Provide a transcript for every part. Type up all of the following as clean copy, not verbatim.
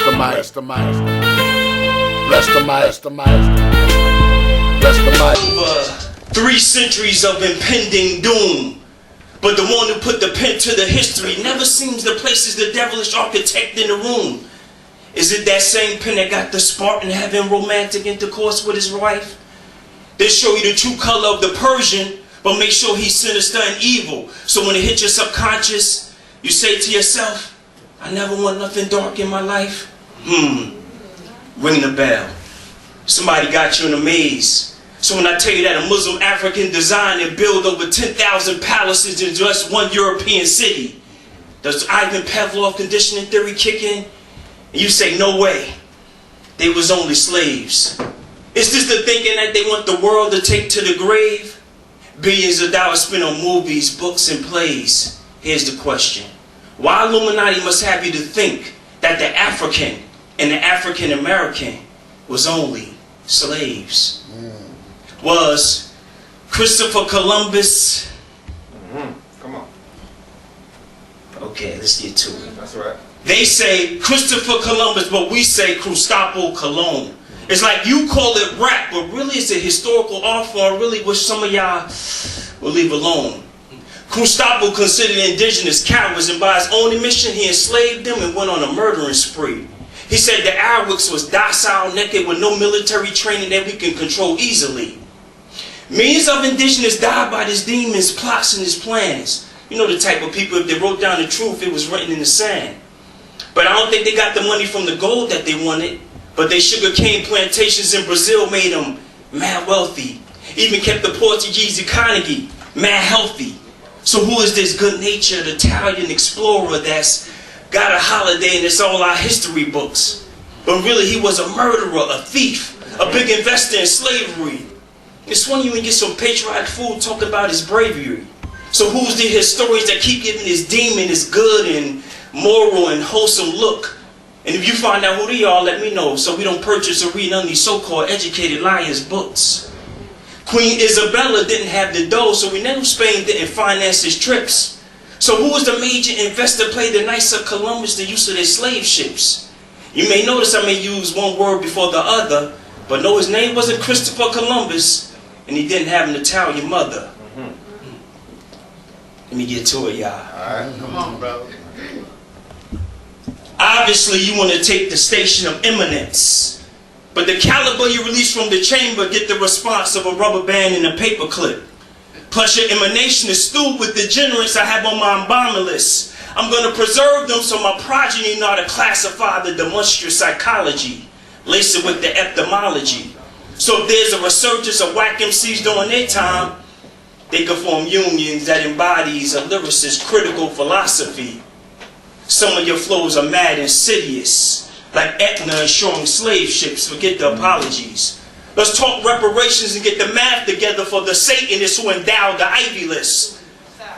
Rest the mic. Rest the mic. Rest the mic. Rest the mic. Rest the mic. Over 3 centuries of impending doom, but the one who put the pen to the history never seems to place the devilish architect in the room. Is it that same pen that got the Spartan having romantic intercourse with his wife? They show you the true color of the Persian, but make sure he's sinister and evil. So when it hits your subconscious, you say to yourself, I never want nothing dark in my life. Ring the bell. Somebody got you in a maze. So when I tell you that a Muslim African designed and built over 10,000 palaces in just one European city, does Ivan Pavlov conditioning theory kick in? And you say, no way. They was only slaves. Is this the thinking that they want the world to take to the grave? Billions of dollars spent on movies, books, and plays. Here's the question. Why Illuminati must have you to think that the African and the African American was only slaves? Was Christopher Columbus... Come on. Okay, let's get to it. That's right. They say Christopher Columbus, but we say Cristobal Colon. It's like you call it rap, but really it's a historical art form, really, which some of y'all will leave alone. Cristobal considered indigenous cowards, and by his own admission, he enslaved them and went on a murdering spree. He said the Arabics was docile, naked, with no military training that we can control easily. Millions of indigenous died by his demons, plots, and his plans. You know the type of people, if they wrote down the truth, it was written in the sand. But I don't think they got the money from the gold that they wanted. But their sugar cane plantations in Brazil made them mad wealthy. Even kept the Portuguese economy mad healthy. So who is this good-natured Italian explorer that's got a holiday and it's all our history books? But really he was a murderer, a thief, a big investor in slavery. It's funny you can get some patriotic food talking about his bravery. So who's the historians that keep giving his demon his good and moral and wholesome look? And if you find out who they are, let me know, so we don't purchase or read none of these so-called educated liars' books. Queen Isabella didn't have the dough, so we know Spain didn't finance his trips. So who was the major investor played the Knights of Columbus the use of their slave ships? You may notice I may use one word before the other, but no, his name wasn't Christopher Columbus, and he didn't have an Italian mother. Let me get to it, y'all. Alright, come on, bro. Obviously, you want to take the station of eminence. But the caliber you release from the chamber get the response of a rubber band and a paper clip. Plus your emanation is stewed with degenerates I have on my embalming list. I'm going to preserve them so my progeny know how to classify the demonstrous psychology. Lace it with the etymology. So if there's a resurgence of whack MCs during their time, they can form unions that embodies a lyricist's critical philosophy. Some of your flows are mad insidious, like Etna insuring slave ships. Forget the apologies. Let's talk reparations and get the math together for the Satanists who endowed the Ivy List.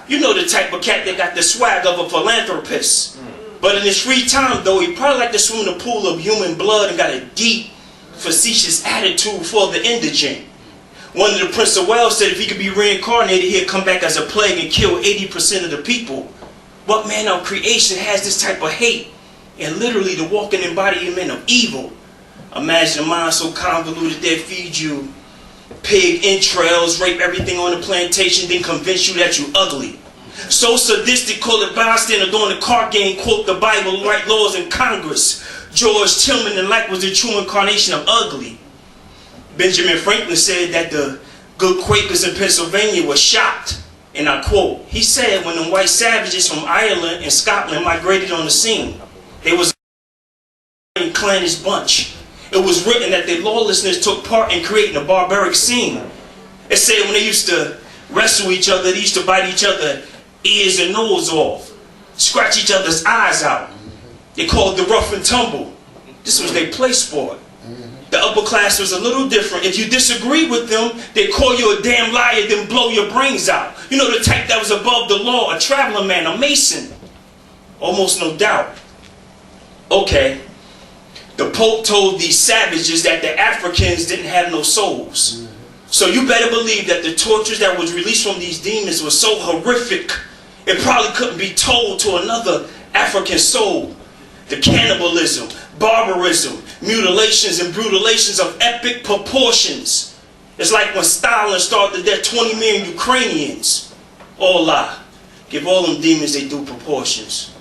You know the type of cat that got the swag of a philanthropist. But in his free time, though, he probably like to swim in a pool of human blood and got a deep, facetious attitude for the indigent. One of the Prince of Wales said if he could be reincarnated, he'd come back as a plague and kill 80% of the people. What man of creation has this type of hate and literally the walking embodiment of evil? Imagine a mind so convoluted they feed you pig entrails, rape everything on the plantation, then convince you that you ugly. So sadistic, call it bystander during the card game, quote the Bible, write laws in Congress. George Tillman and like was the true incarnation of ugly. Benjamin Franklin said that the good Quakers in Pennsylvania were shocked. And I quote, he said when the white savages from Ireland and Scotland migrated on the scene, they was a clannish bunch. It was written that their lawlessness took part in creating a barbaric scene. It said when they used to wrestle each other, they used to bite each other ears and nose off, scratch each other's eyes out. They called it the rough and tumble. This was their play sport. The upper class was a little different. If you disagree with them, they call you a damn liar, then blow your brains out. You know the type that was above the law, a traveling man, a mason. Almost no doubt. Okay. The Pope told these savages that the Africans didn't have no souls. So you better believe that the tortures that was released from these demons was so horrific, it probably couldn't be told to another African soul. The cannibalism, barbarism, mutilations and brutalations of epic proportions. It's like when Stalin started their 20 million Ukrainians. All lie. Give all them demons their due proportions.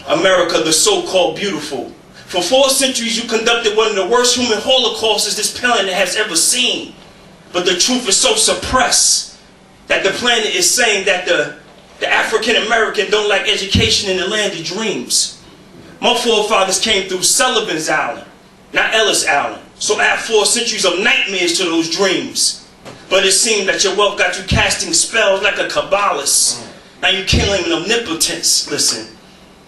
America, the so-called beautiful. For 4 centuries you conducted one of the worst human holocausts this planet has ever seen. But the truth is so suppressed that the planet is saying that the African American don't like education in the land of dreams. My forefathers came through Sullivan's Island, not Ellis Island. So add 4 centuries of nightmares to those dreams. But it seemed that your wealth got you casting spells like a Kabbalist. Now you killing omnipotence. Listen,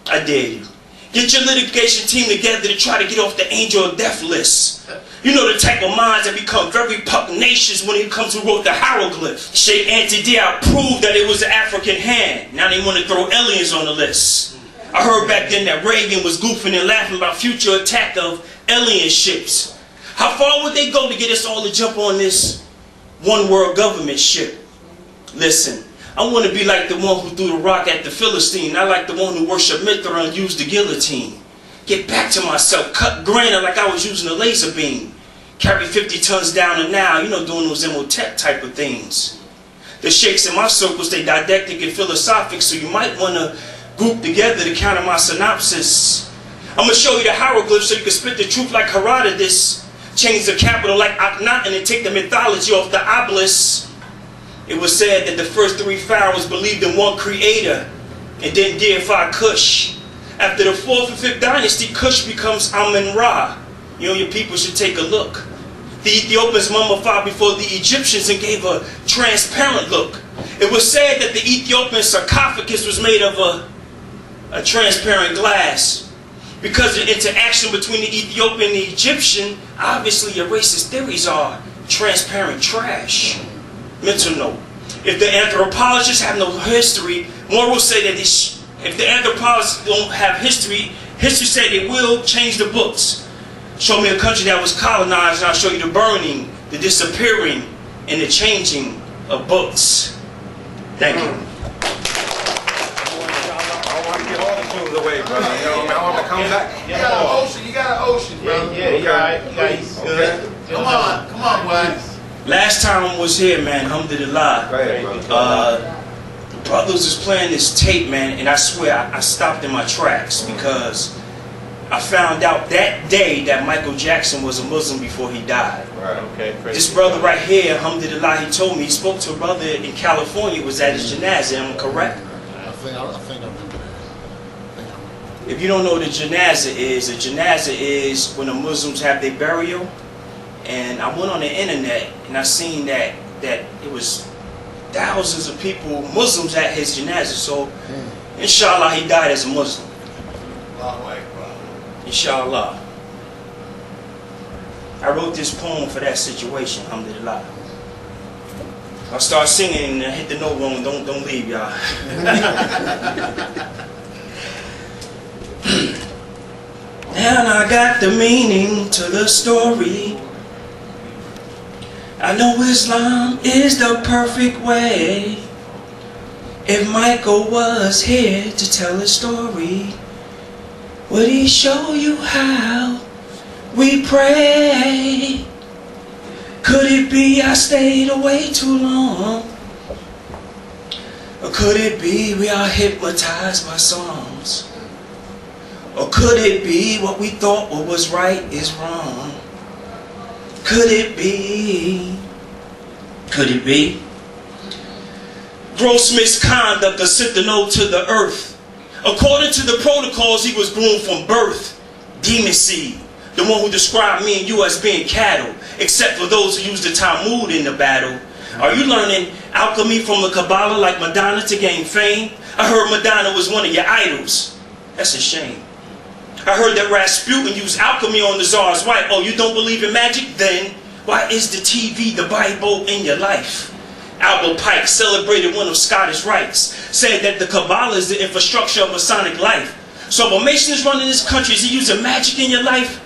I dare you. Get your litigation team together to try to get off the angel of death list. You know the type of minds that become very pugnacious when it comes to who wrote the hieroglyph. Sheikh Anta proved that it was the African hand. Now they want to throw aliens on the list. I heard back then that Reagan was goofing and laughing about future attack of alien ships. How far would they go to get us all to jump on this one world government ship? Listen, I want to be like the one who threw the rock at the Philistine, not like the one who worshipped Mithra and used the guillotine. Get back to myself, cut granite like I was using a laser beam. Carry 50 tons down and now, you know, doing those Imhotep type of things. The sheikhs in my circles, they didactic and philosophic, so you might want to group together to counter my synopsis. I'm going to show you the hieroglyphs so you can spit the truth like Herodotus. Change the capital like Akhenaten and take the mythology off the obelisk. It was said that the first 3 pharaohs believed in one creator and didn't deify Cush. After the 4th and 5th dynasty, Cush becomes Amun-Ra. You know, your people should take a look. The Ethiopians mummified before the Egyptians and gave a transparent look. It was said that the Ethiopian sarcophagus was made of a transparent glass. Because the interaction between the Ethiopian and the Egyptian, obviously your racist theories are transparent trash. Mental note. If the anthropologists have no history, morals say that if the anthropologists don't have history, history say they will change the books. Show me a country that was colonized and I'll show you the burning, the disappearing, and the changing of books. Thank you. Away, brother. You know, I want to come back. You got an ocean. You got an ocean, brother. Yeah, you guys good. Come on, Wes. Last time I was here, man, alhamdulillah. The brothers was playing this tape, man, and I swear I stopped in my tracks because I found out that day that Michael Jackson was a Muslim before he died. Right. Okay. This brother right here, alhamdulillah, he told me he spoke to a brother in California, was at his janazah. Am I correct? I think I remember that. If you don't know what a janazah is when the Muslims have their burial. And I went on the internet and I seen that it was thousands of people, Muslims at his janazah. So, inshallah, he died as a Muslim. Inshallah. I wrote this poem for that situation, alhamdulillah. I'll start singing and hit the note wrong. Don't leave, y'all. And I got the meaning to the story. I know Islam is the perfect way. If Michael was here to tell a story, would he show you how we pray? Could it be I stayed away too long? Or could it be we are hypnotized by songs? Or could it be what we thought what was right is wrong? Could it be? Could it be? Gross misconduct or sent the note to the earth. According to the protocols, he was groomed from birth. Demon seed, the one who described me and you as being cattle, except for those who use the Talmud in the battle. Are you learning alchemy from the Kabbalah like Madonna to gain fame? I heard Madonna was one of your idols. That's a shame. I heard that Rasputin used alchemy on the Tsar's wife. Oh, you don't believe in magic? Then why is the TV, the Bible in your life? Albert Pike celebrated one of Scottish rites, said that the Kabbalah is the infrastructure of Masonic life. So if a Mason is running this country, is he using magic in your life?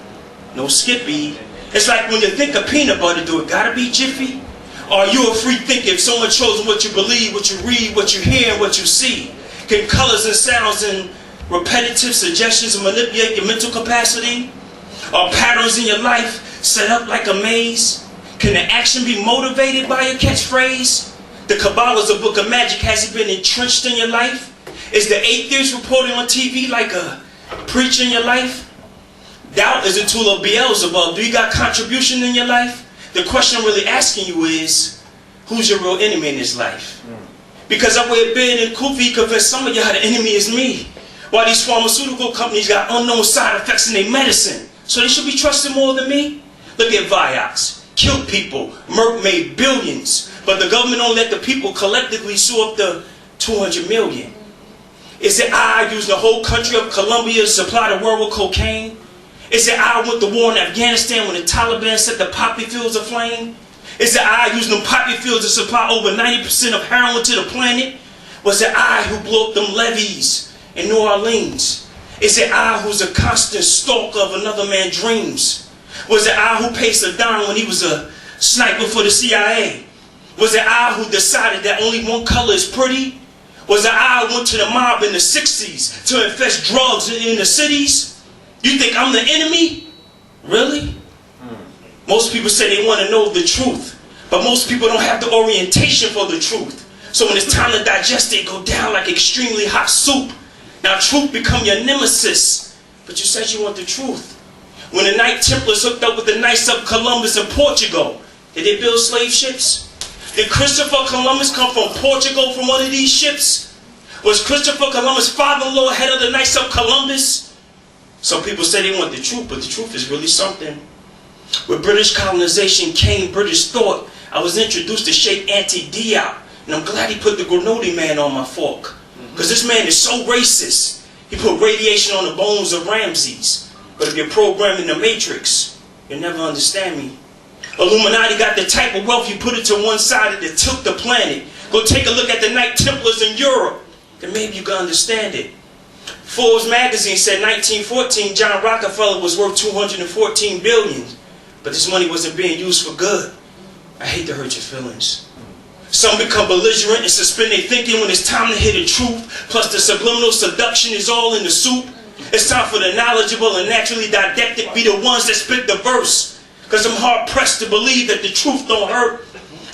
No Skippy. It's like when you think of peanut butter, do it gotta be Jiffy? Or are you a free thinker if someone chose what you believe, what you read, what you hear, and what you see? Can colors and sounds and repetitive suggestions to manipulate your mental capacity? Are patterns in your life set up like a maze? Can the action be motivated by your catchphrase? The Kabbalah's a book of magic. Has it been entrenched in your life? Is the atheist reporting on TV like a preacher in your life? Doubt is a tool of Beelzebub. Do you got contribution in your life? The question I'm really asking you is, who's your real enemy in this life? Because I wear a beard and kufi convinced some of y'all the enemy is me. While these pharmaceutical companies got unknown side effects in their medicine. So they should be trusted more than me? Look at Vioxx. Killed people. Merck made billions. But the government don't let the people collectively sue up the 200 million. Is it I using the whole country of Colombia to supply the world with cocaine? Is it I went to war in Afghanistan when the Taliban set the poppy fields aflame? Is it I using them poppy fields to supply over 90% of heroin to the planet? Was it I who blew up them levees in New Orleans? Is it I who's a constant stalker of another man's dreams? Was it I who paid Saddam when he was a sniper for the CIA? Was it I who decided that only one color is pretty? Was it I who went to the mob in the 60s to infest drugs in the cities? You think I'm the enemy? Really? Most people say they want to know the truth, but most people don't have the orientation for the truth. So when it's time to digest it, go down like extremely hot soup. Now truth become your nemesis, but you said you want the truth. When the Knight Templars hooked up with the Knights of Columbus in Portugal, did they build slave ships? Did Christopher Columbus come from Portugal from one of these ships? Was Christopher Columbus' father-in-law head of the Knights of Columbus? Some people say they want the truth, but the truth is really something. With British colonization came British thought. I was introduced to Sheikh Ante Diop, and I'm glad he put the Grenadier man on my fork. Because this man is so racist. He put radiation on the bones of Ramses. But if you're programmed in the Matrix, you'll never understand me. Illuminati got the type of wealth you put it to one side and it tilt the planet. Go take a look at the Knight Templars in Europe, then maybe you can understand it. Forbes magazine said 1914 John Rockefeller was worth $214 billion, but this money wasn't being used for good. I hate to hurt your feelings. Some become belligerent and suspend their thinking when it's time to hear the truth, plus the subliminal seduction is all in the soup. It's time for the knowledgeable and naturally didactic be the ones that spit the verse. Because I'm hard pressed to believe that the truth don't hurt.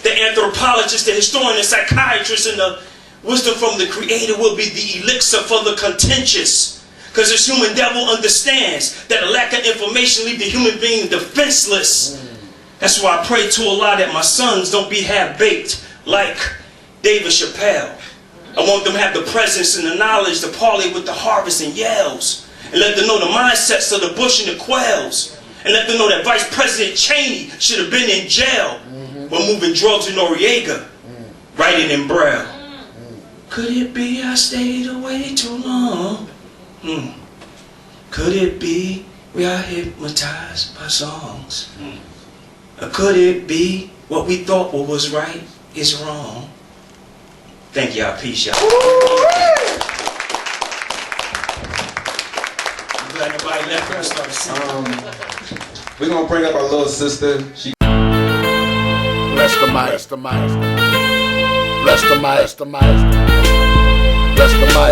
The anthropologist, the historian, the psychiatrist, and the wisdom from the creator will be the elixir for the contentious. Because this human devil understands that a lack of information leaves the human being defenseless. That's why I pray to Allah that my sons don't be half-baked like David Chappelle. I want them to have the presence and the knowledge to parley with the harvest and yells. And let them know the mindsets of the bush and the quails. And let them know that Vice President Cheney should have been in jail when moving drugs in Noriega, writing in Braille. Could it be I stayed away too long? Could it be we are hypnotized by songs? Or could it be what we thought was right is wrong? Thank y'all. Peace, y'all. I'm glad nobody left and started singing. We're going to bring up our little sister. She Bless the mic. Bless the mic. Bless the mic. Bless the mic.